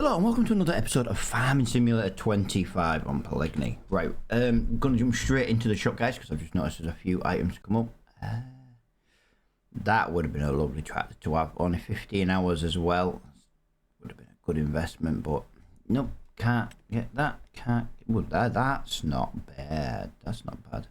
Hello and welcome to another episode of Farming Simulator 25 on Pallegney. Right, gonna jump straight into the shop, guys, because I've just noticed there's a few items come up. That would have been a lovely tractor to have. Only 15 hours as well. Would have been a good investment, but nope, can't get that. Well, that's not bad. That's not bad.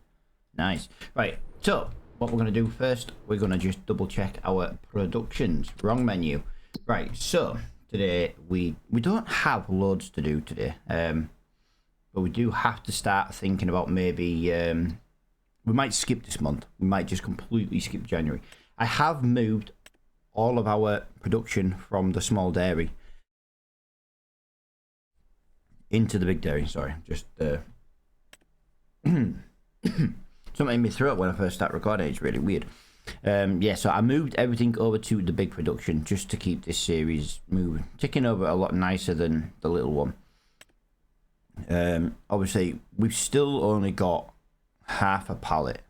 Nice. Right, so what we're gonna do first, we're gonna just double check our productions. Wrong menu. Right, so today we don't have loads to do today, but we do have to start thinking about maybe we might skip this month. We might just completely skip January. I have moved all of our production from the small dairy into the big dairy. Sorry, just something in my throat when I first start recording. It's really weird. Yeah, so I moved everything over to the big production just to keep this series moving, ticking over a lot nicer than the little one. Obviously we've still only got half a pallet.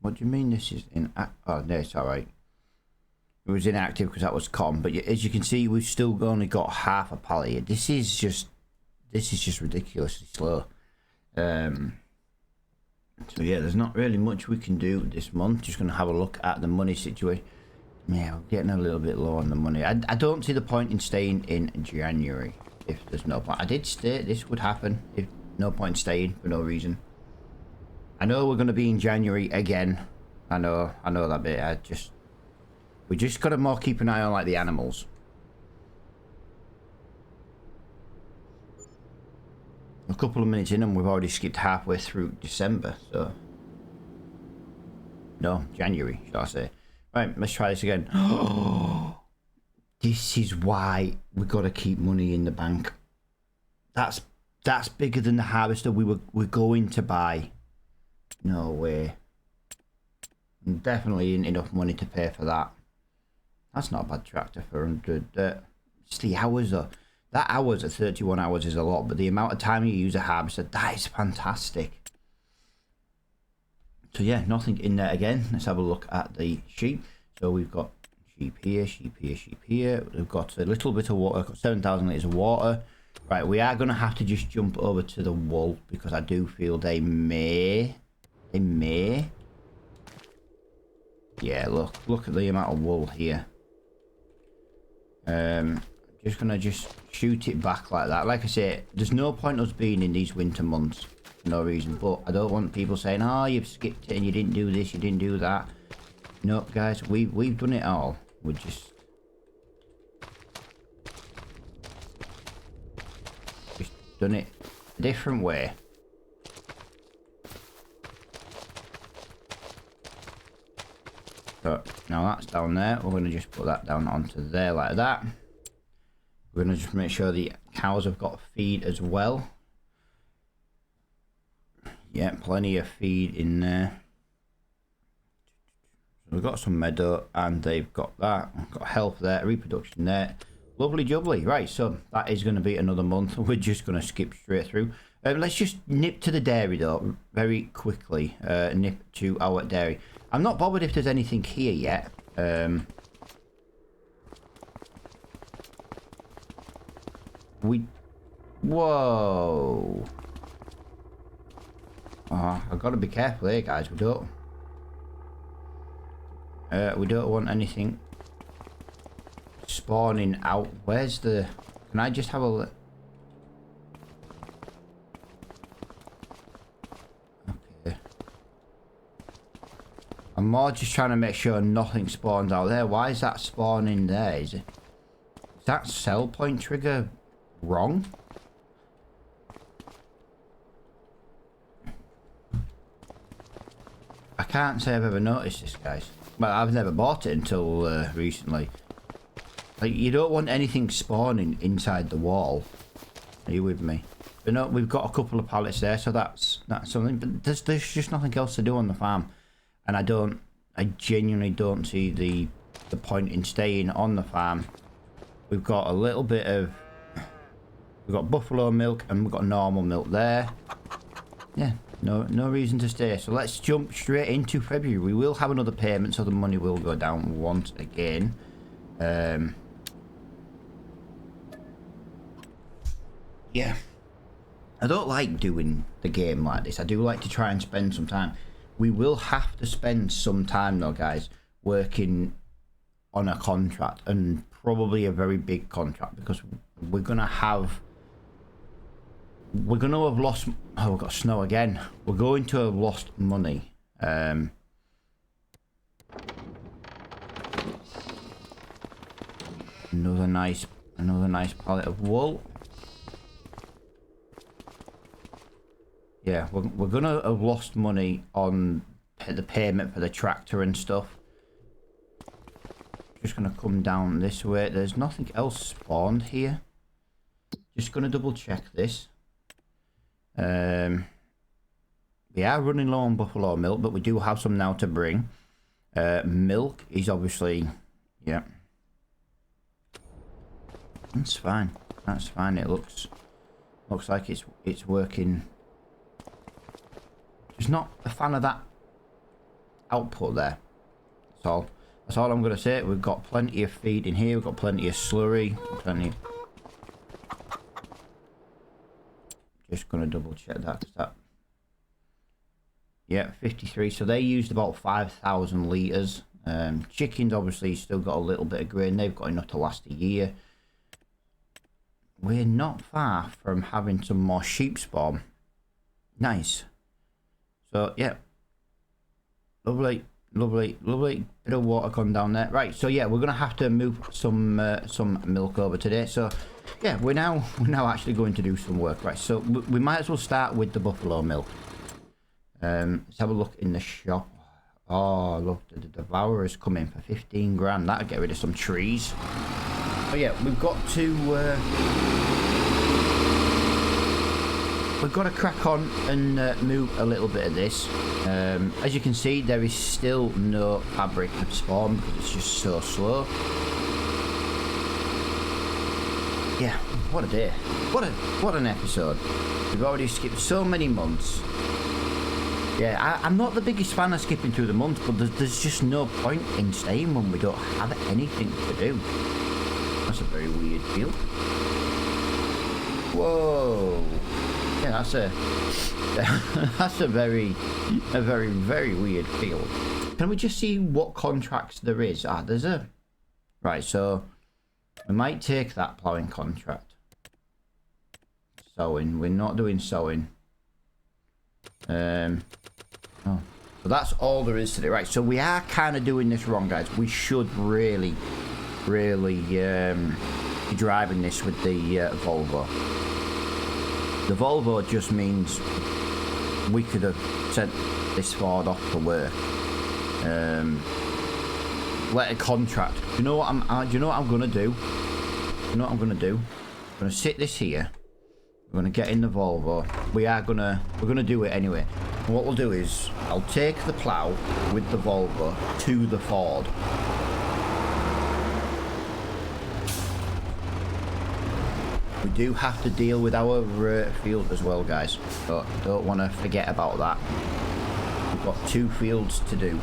What do you mean this is in? Oh no, it's all right. It was inactive because that was cotton, but as you can see, we've still only got half a pallet here. This is just ridiculously slow. So yeah, there's not really much we can do this month. Just going to have a look at the money situation. Yeah, we're getting a little bit low on the money. I don't see the point in staying in January if there's no point. I did state this would happen if no point staying for no reason. I know we're going to be in January again. I know that bit. We just got to more keep an eye on like the animals. A couple of minutes in and we've already skipped halfway through December, so no, January, shall I say. Right, let's try this again. This is why we got to keep money in the bank. That's bigger than the harvester we're going to buy. No way. Definitely ain't enough money to pay for that. That's not a bad tractor for 100. It's the hours though. That hours at 31 hours is a lot, but the amount of time you use a harvester, that is fantastic. So yeah, nothing in there again. Let's have a look at the sheep. So we've got sheep here, sheep here, sheep here. We've got a little bit of water, got 7,000 litres of water. Right, we are going to have to just jump over to the wool because I do feel they may. Yeah, look at the amount of wool here. Just gonna shoot it back like that. Like I say, there's no point us being in these winter months for no reason, but I don't want people saying, oh, you've skipped it and you didn't do this, you didn't do that. No, guys, we've done it all. We're just done it a different way. So now that's down there. We're gonna just put that down onto there like that. We're going to just make sure the cows have got feed as well. Yeah, plenty of feed in there. So we've got some meadow and they've got that. We've got health there, reproduction there. Lovely jubbly. Right, so that is going to be another month. We're just going to skip straight through. Let's just nip to the dairy though, very quickly. Nip to our dairy. I'm not bothered if there's anything here yet. Whoa. Oh, I've got to be careful here, guys. We don't want anything spawning out. Where's the... Can I just have a look? Okay. I'm more just trying to make sure nothing spawns out there. Why is that spawning there? Is that sell point trigger wrong? I can't say I've ever noticed this, guys. Well, I've never bought it until recently. Like, you don't want anything spawning inside the wall. Are you with me? But no, we've got a couple of pallets there, so that's something. But there's just nothing else to do on the farm, and I genuinely don't see the point in staying on the farm. We've got a little bit of... We've got buffalo milk and we've got normal milk there. Yeah, no reason to stay. So let's jump straight into February. We will have another payment, so the money will go down once again. yeah, I don't like doing the game like this. I do like to try and spend some time. We will have to spend some time though, guys, working on a contract, and probably a very big contract, because we're gonna have lost. Oh, we've got snow again. We're going to have lost money. Another nice pallet of wool. Yeah, we're gonna have lost money on the payment for the tractor and stuff. Just gonna come down this way. There's nothing else spawned here. Just gonna double check this. We are running low on buffalo milk, but we do have some now to bring. Milk is obviously, yeah. That's fine. That's fine. It looks like it's working. Just not a fan of that output there. That's all I'm gonna say. We've got plenty of feed in here. We've got plenty of slurry. Plenty. Just gonna double check that. Yeah, 53. So they used about 5,000 litres. Chickens obviously still got a little bit of grain. They've got enough to last a year. We're not far from having some more sheep spawn. Nice. So yeah, lovely bit of water gone down there. Right, so yeah, we're gonna have to move some milk over today. So yeah, we're now actually going to do some work. Right, so we might as well start with the buffalo milk. Let's have a look in the shop. Oh, look, the devourer's coming for 15 grand. That'll get rid of some trees. Oh yeah, we've got to crack on and move a little bit of this. As you can see, there is still no fabric to spawn because it's just so slow. Yeah, what a day. What an episode. We've already skipped so many months. Yeah, I'm not the biggest fan of skipping through the months, but there's just no point in staying when we don't have anything to do. That's a very weird field. Whoa. Yeah, that's a very weird field. Can we just see what contracts there is? Ah, there's a... Right, so we might take that ploughing contract. Sowing. We're not doing sowing. Oh, so that's all there is to it. Right, so we are kind of doing this wrong, guys. We should really be driving this with the Volvo. The Volvo just means we could have sent this Ford off for work. Let a contract. Do you know what I'm gonna do? You know what I'm gonna do? I'm gonna sit this here. We're gonna get in the Volvo. We're gonna do it anyway. And what we'll do is I'll take the plough with the Volvo to the Ford. We do have to deal with our field as well, guys. But don't want to forget about that. We've got 2 fields to do.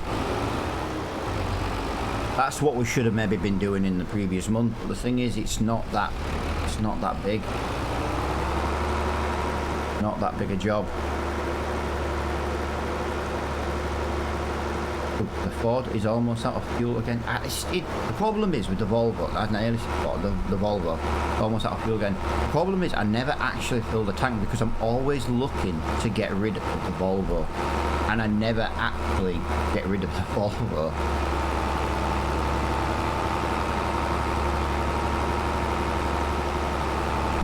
That's what we should have maybe been doing in the previous month. But the thing is, it's not that big. Not that big a job. The Ford is almost out of fuel again. The problem is with the Volvo, the Volvo almost out of fuel again. The problem is I never actually fill the tank because I'm always looking to get rid of the Volvo, and I never actually get rid of the Volvo.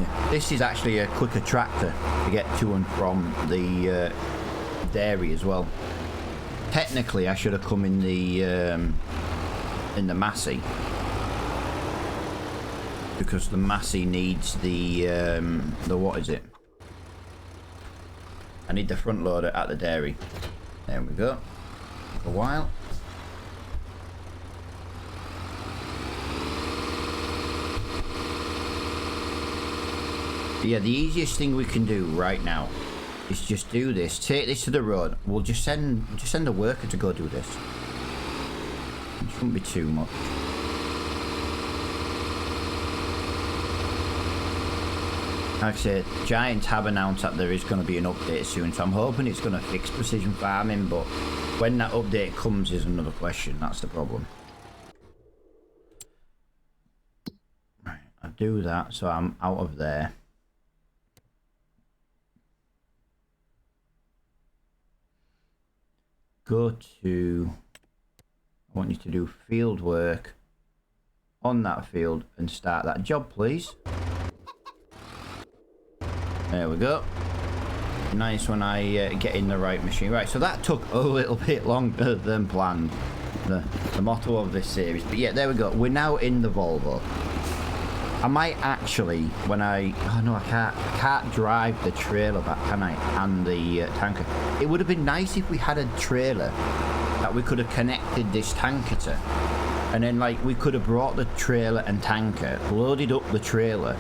Yeah. This is actually a quicker tractor to get to and from the dairy as well. Technically, I should have come in the Massey, because the Massey needs the what is it? I need the front loader at the dairy. There we go. Take a while. Yeah, the easiest thing we can do right now is just do this. Take this to the road. We'll just send a worker to go do this. It shouldn't be too much. Like I said, Giants have announced that there is going to be an update soon, so I'm hoping it's going to fix precision farming, but when that update comes is another question. That's the problem. Right, I do that, so I'm out of there. Go to... I want you to do field work on that field and start that job, please. There we go. Nice when I get in the right machine. Right, so that took a little bit longer than planned. The motto of this series. But yeah, there we go. We're now in the Volvo. I might actually, when I... Oh no, I can't drive the trailer back, can I? And the tanker. It would have been nice if we had a trailer that we could have connected this tanker to. And then, like, we could have brought the trailer and tanker, loaded up the trailer.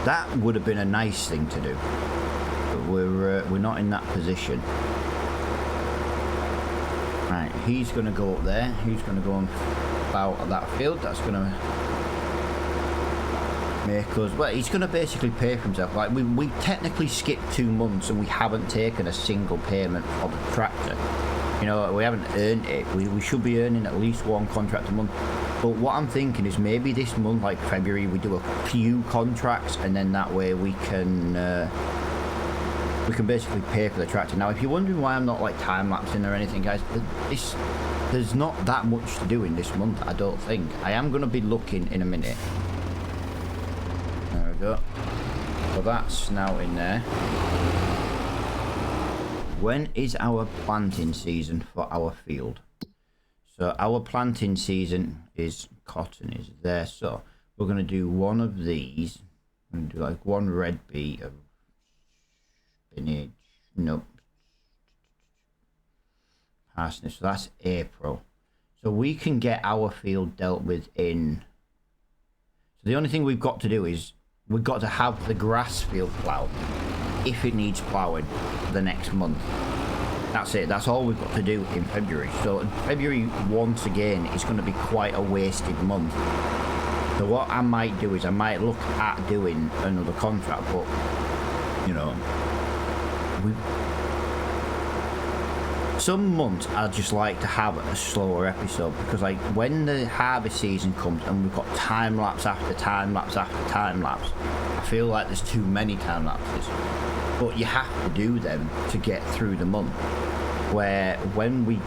That would have been a nice thing to do. But we're not in that position. Right, he's going to go up there. He's going to go and plough at that field. That's going to make us... Well, he's going to basically pay for himself. Like, we technically skipped 2 months and we haven't taken a single payment for the tractor. You know, we haven't earned it. We should be earning at least 1 contract a month. But what I'm thinking is maybe this month, like February, we do a few contracts, and then that way we can basically pay for the tractor. Now, if you're wondering why I'm not like time-lapsing or anything, guys, there's not that much to do in this month, I don't think. I am going to be looking in a minute. There we go. So that's now in there. When is our planting season for our field? So our planting season is cotton is there. So we're going to do one of these. We're going to do like 1 red beet of spinach. Nope. Parsnip. So that's April. So we can get our field dealt with in... So the only thing we've got to do is we've got to have the grass field ploughed if it needs ploughing the next month. That's it. That's all we've got to do in February. So February, once again, is going to be quite a wasted month. So what I might do is I might look at doing another contract, but, you know, some months I just like to have a slower episode, because like when the harvest season comes and we've got time lapse after time lapse after time lapse, I feel like there's too many time lapses. But you have to do them to get through the month. Where when we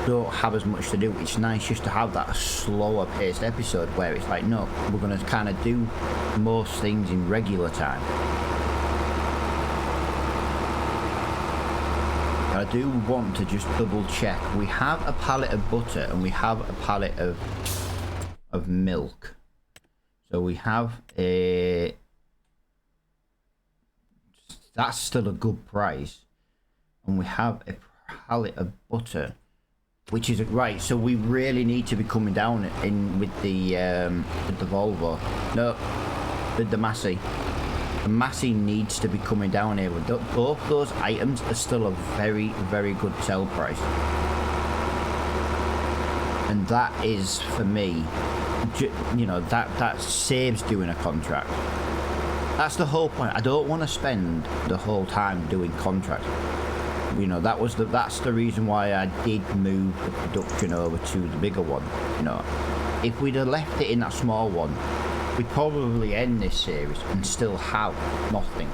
don't have as much to do, it's nice just to have that slower paced episode where it's like, no, we're going to kind of do most things in regular time. I do want to just double check. We have a pallet of butter and we have a pallet of milk. So we have a... That's still a good price. And we have a pallet of butter, which is right. So we really need to be coming down in with the Volvo. No, with the Massey. The Massey needs to be coming down here. Both those items are still a very, very good sell price. And that is, for me, you know, that saves doing a contract. That's the whole point. I don't want to spend the whole time doing contracts. You know, that's the reason why I did move the production over to the bigger one. You know, if we'd have left it in that small one, we'd probably end this series and still have nothing.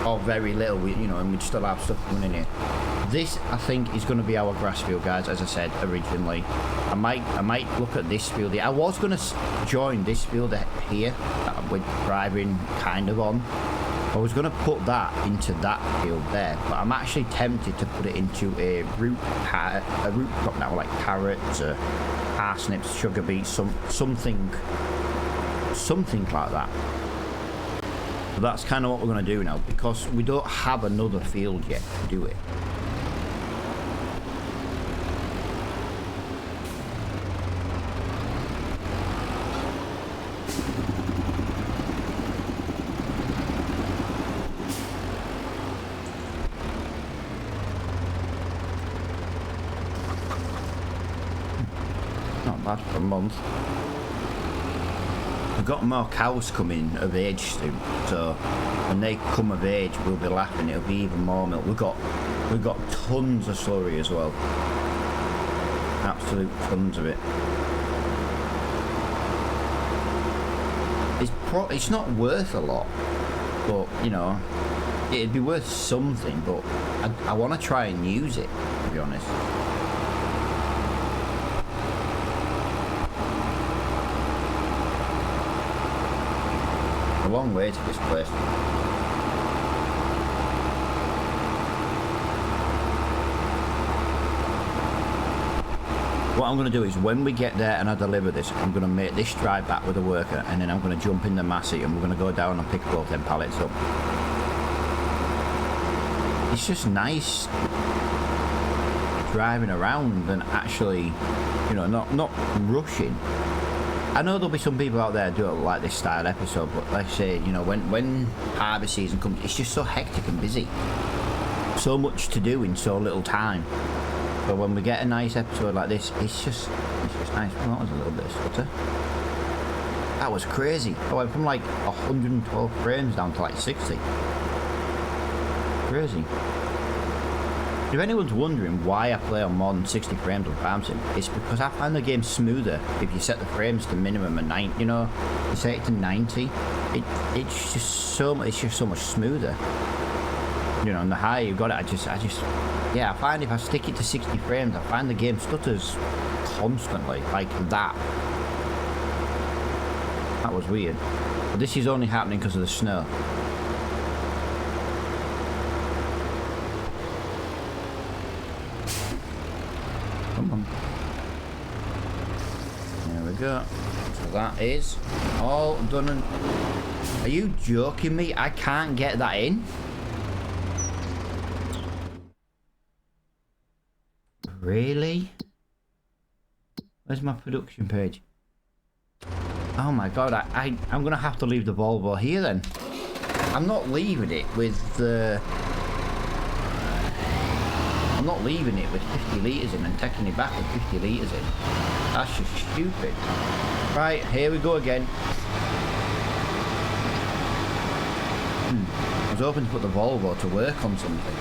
Or very little, you know, and we'd still have stuff coming in here. This, I think, is going to be our grass field, guys, as I said originally. I might look at this field here. I was going to join this field here that we're driving kind of on. I was going to put that into that field there, but I'm actually tempted to put it into a root crop now, like carrots, parsnips, sugar beets, something like that. But that's kind of what we're going to do now, because we don't have another field yet to do it. Not bad for a month. we've got more cows coming of age soon, so when they come of age, we'll be laughing. It'll be even more milk. We've got tons of slurry as well. Absolute tons of it. It's not worth a lot, but you know, it'd be worth something. But I want to try and use it, to be honest. A long way to this place. What I'm going to do is when we get there and I deliver this, I'm going to make this drive back with a worker, and then I'm going to jump in the Massey and we're going to go down and pick both them pallets up. It's just nice driving around and actually, you know, not rushing. I know there'll be some people out there who don't like this style episode, but like I say, you know, when harvest season comes, it's just so hectic and busy. So much to do in so little time. But when we get a nice episode like this, it's just nice. Well, that was a little bit of stutter. That was crazy. I went from like 112 frames down to like 60. Crazy. If anyone's wondering why I play on more than 60 frames on Farm Sim, it's because I find the game smoother if you set the frames to minimum of 90. You know, you set it to 90. It's just so much smoother. You know, and the higher you got it, I just, yeah, I find if I stick it to 60 frames, I find the game stutters constantly, like that. That was weird. But this is only happening because of the snow. Come on. There we go. So that is all done. And are you joking me? I can't get that in? Really? Where's my production page? Oh my god, I'm gonna have to leave the Volvo here then. I'm not leaving it with the... I'm not leaving it with 50 litres in and taking it back with 50 litres in. That's just stupid. Right, here we go again. I was hoping to put the Volvo to work on something.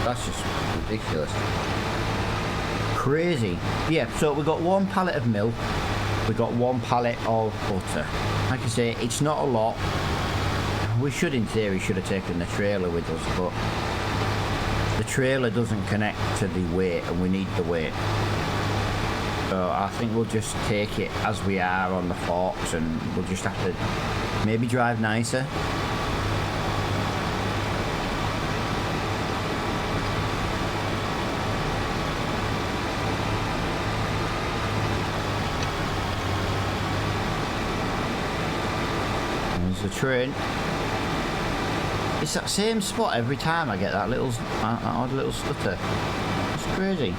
That's just ridiculous. Crazy. Yeah, so we got one pallet of milk. We got one pallet of butter. Like I say, it's not a lot. We should, in theory, have taken the trailer with us, but the trailer doesn't connect to the weight, and we need the weight. So I think we'll just take it as we are on the forks, and we'll just have to maybe drive nicer. The train. It's that same spot every time I get that odd little stutter. It's crazy.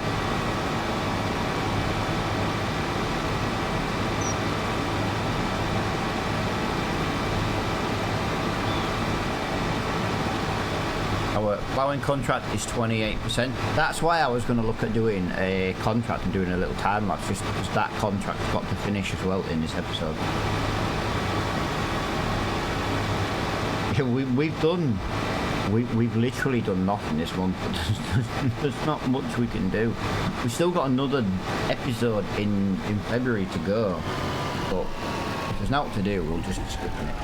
Our ploughing contract is 28%. That's why I was going to look at doing a contract and doing a little time lapse, just because that contract's got to finish as well in this episode. We've literally done nothing this month. There's not much we can do. We've still got another episode in February to go, but if there's nothing to do, we'll just be skipping it.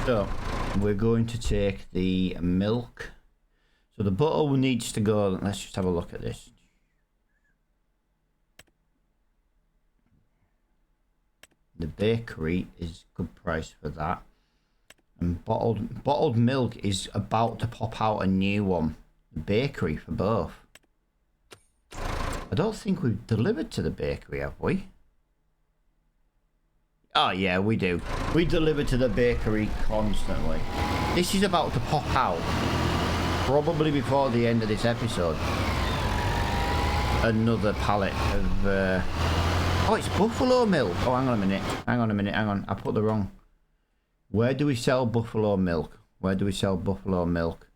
So, we're going to take the milk. So the butter needs to go, let's just have a look at this. The bakery is good price for that. And bottled milk is about to pop out a new one. The bakery for both. I don't think we've delivered to the bakery, have we? Oh yeah, we do. We deliver to the bakery constantly. This is about to pop out, probably before the end of this episode. Another pallet of... Oh, it's buffalo milk. Oh, hang on a minute. Hang on. I put the wrong... Where do we sell buffalo milk? Where do we sell buffalo milk?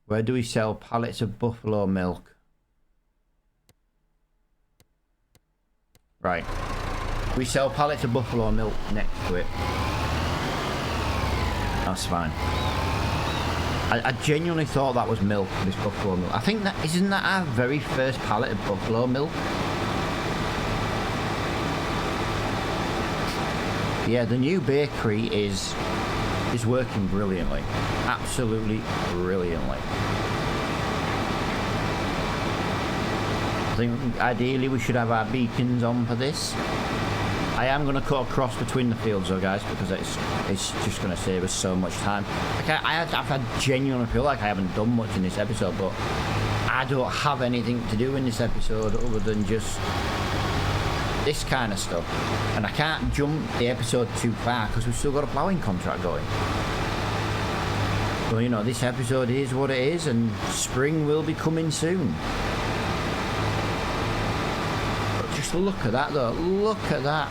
Where do we sell pallets of buffalo milk? Right. We sell pallets of buffalo milk next to it. That's fine. I genuinely thought that was milk, this buffalo milk. I think that... Isn't that our very first pallet of buffalo milk? Yeah, the new bakery is working brilliantly. Absolutely brilliantly. I think ideally we should have our beacons on for this. I am going to cut across between the fields though, guys, because it's just going to save us so much time. Like I've genuinely feel like I haven't done much in this episode, but I don't have anything to do in this episode other than just this kind of stuff. And I can't jump the episode too far because we've still got a ploughing contract going. Well, you know, this episode is what it is, and spring will be coming soon. But just look at that though, look at that.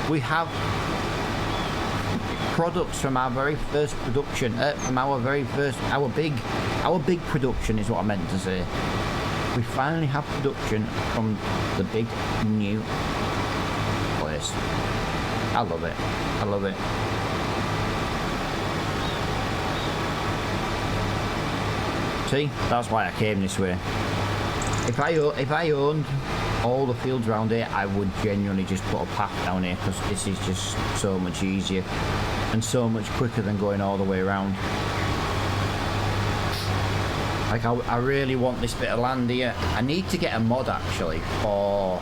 We have products from our very first production, our big production is what I meant to say. We finally have production from the big new place. I love it. I love it. See, that's why I came this way. If I owned all the fields around here, I would genuinely just put a path down here because this is just so much easier and so much quicker than going all the way around. Like, I really want this bit of land here. I need to get a mod, actually, for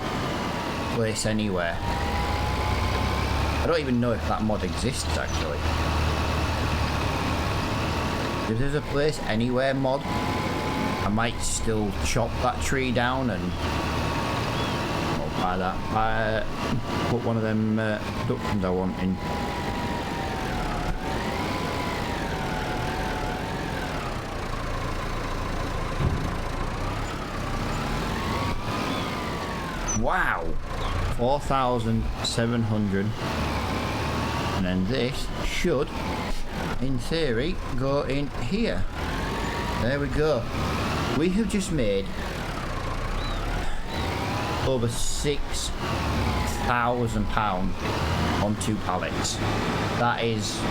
Place Anywhere. I don't even know if that mod exists, actually. If there's a Place Anywhere mod, I might still chop that tree down and... Well, buy that. Put one of them productions I want in. Wow, 4,700, and then this should, in theory, go in here. There we go. We have just made over £6,000 on 2 pallets. That is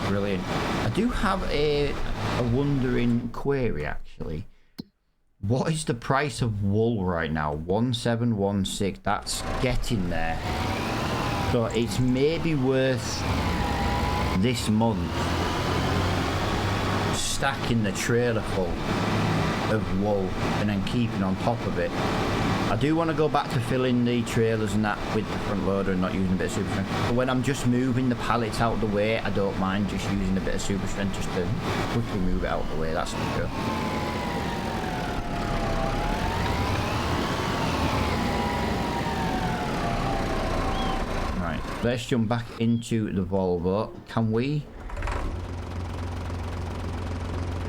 brilliant. I do have a wondering query actually. What is the price of wool right now? 1716. That's getting there. So it's maybe worth this month stacking the trailer full of wool and then keeping on top of it. I do want to go back to filling the trailers and that with the front loader and not using a bit of super strength. But when I'm just moving the pallets out of the way, I don't mind just using a bit of super strength just to quickly move it out of the way. That's good. Let's jump back into the Volvo. Can we?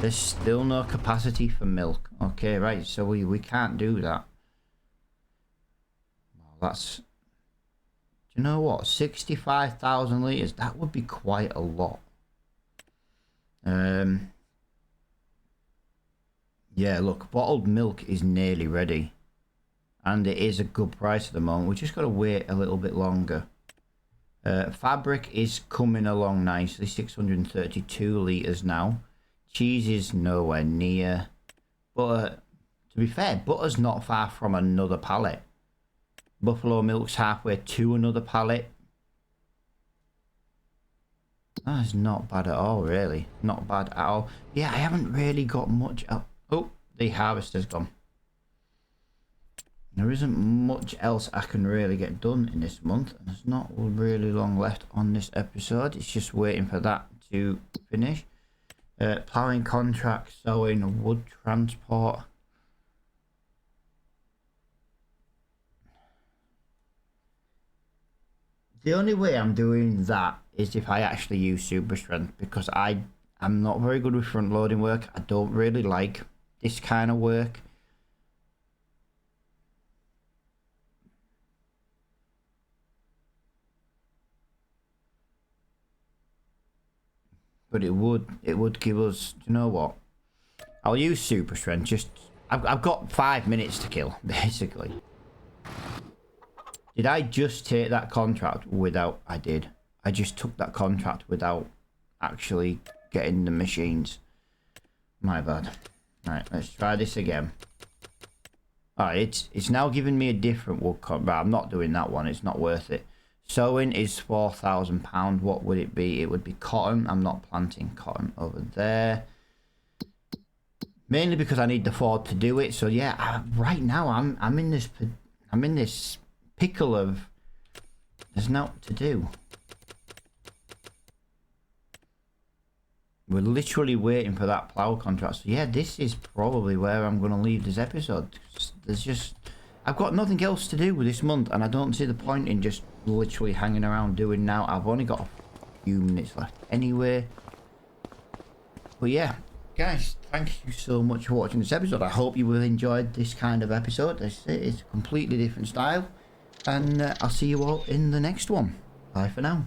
There's still no capacity for milk. Okay, right. So we can't do that. Well, that's... Do you know what? 65,000 litres. That would be quite a lot. Yeah, look. Bottled milk is nearly ready. And it is a good price at the moment. We just got to wait a little bit longer. Fabric is coming along nicely, 632 litres now. Cheese is nowhere near. Butter, to be fair, butter's not far from another pallet. Buffalo milk's halfway to another pallet. That's not bad at all, really. Not bad at all. Yeah, I haven't really got much... Oh, the harvester's gone. There isn't much else I can really get done in this month, and there's not really long left on this episode. It's just waiting for that to finish. Ploughing contract, sowing, wood transport. The only way I'm doing that is if I actually use super strength, because I'm not very good with front loading work. I don't really like this kind of work. But it would give us, you know what? I'll use super strength. Just I've got 5 minutes to kill, basically. Did I just take that contract without? I did. I just took that contract without actually getting the machines. My bad. Right, let's try this again. Alright, it's now giving me a different wood cut, but I'm not doing that one. It's not worth it. Sowing is £4,000. What would it be? It would be cotton. I'm not planting cotton over there. Mainly because I need the Ford to do it. So yeah, right now I'm in this pickle of there's nothing to do. We're literally waiting for that plough contract. So yeah, this is probably where I'm going to leave this episode. There's just I've got nothing else to do with this month, and I don't see the point in just literally hanging around doing now. I've only got a few minutes left anyway. But yeah, guys, thank you so much for watching this episode. I hope you will enjoyed this kind of episode. It's a completely different style, and I'll see you all in the next one. Bye for now.